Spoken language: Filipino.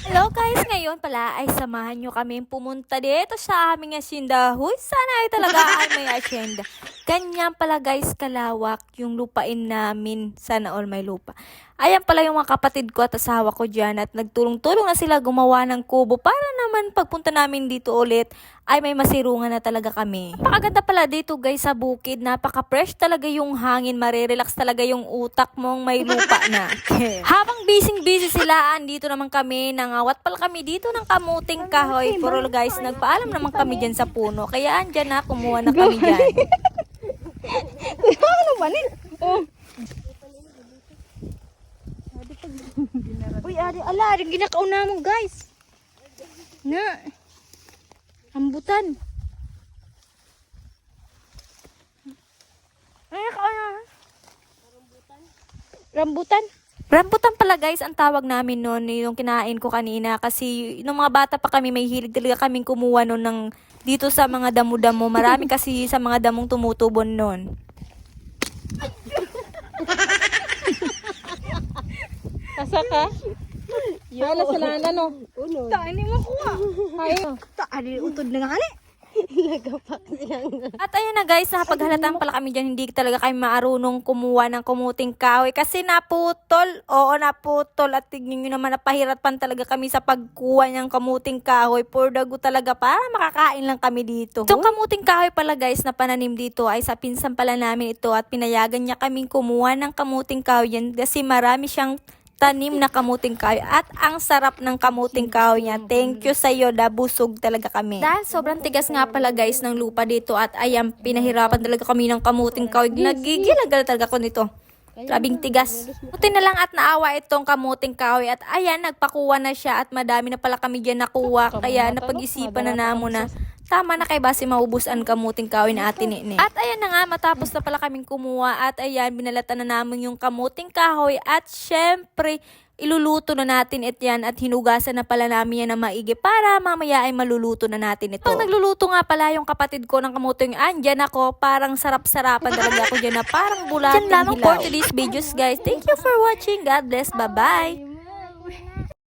Hello guys, ngayon pala ay samahan nyo kami pumunta dito sa aming asyenda. Huy, sana ay talaga ay may asyenda. Ganyan pala guys kalawak yung lupain namin. Sana all may lupa. Ayan pala yung mga kapatid ko at asawa ko dyan at nagtulong-tulong na sila gumawa ng kubo para naman pagpunta namin dito ulit ay may masirungan na talaga kami. Napakaganda pala dito guys sa bukid. Napaka-fresh talaga yung hangin. Marirelax talaga yung utak mong may lupa na. Habang busy sila, andito naman kami. Nangawat pala kami dito ng kamuting kahoy. Puro guys, nagpaalam naman kami dyan sa puno. Kaya andyan na, kumuha na kami dyan. Ano ba ni? Oh. Uy, ala, ginakauna mo guys. Na. Rambutan. Ay, nakauna. Rambutan. Rambutan pala guys, ang tawag namin noon yung kinain ko kanina kasi nung mga bata pa kami may hilig talaga kaming kumuha noon ng dito sa mga damo-damo. Marami kasi sa mga damong tumutubon noon. Asa ka? Hala sa lana no. Taani mo kuha. Ay, taani utod na nga ni. At ayun na guys, nakapaghalatan pala kami dyan, hindi talaga kami maarunong kumuha ng kumuting kahoy kasi naputol. Oo, naputol. At tignan nyo naman, napahirapan talaga kami sa pagkuha ng kamuting kahoy. Pur dago talaga para makakain lang kami dito. Itong kamuting kahoy pala guys na pananim dito ay sa pinsan pala namin ito at pinayagan niya kaming kumuha ng kamuting kahoy yan kasi marami siyang tanim na kamuting kahoy at ang sarap ng kamuting kahoy niya. Thank you sa iyo, busog talaga kami. Dahil sobrang tigas nga pala guys ng lupa dito at ayan, pinahirapan talaga kami ng kamuting kahoy. Nagigilagal talaga ko nito. Grabing tigas. Buti na lang at naawa itong kamuting kahoy at ayan, nagpakuha na siya at madami na pala kami dyan nakuha. Kaya napag-isipan na namo na tama na kay base maubos ang kamuting kahoy na atin ni. At ayan na nga, matapos na pala kaming kumuha at ayan, binalatan na namin yung kamuting kahoy at syempre, iluluto na natin yan at hinugasan na pala namin yan na maigi para mamaya ay maluluto na natin ito. Pag nagluluto nga pala yung kapatid ko ng kamuting, andyan ako, parang sarap-sarapan talaga ako dyan na parang bulat. Yan lamang for today's videos guys. Thank you for watching. God bless. Bye-bye.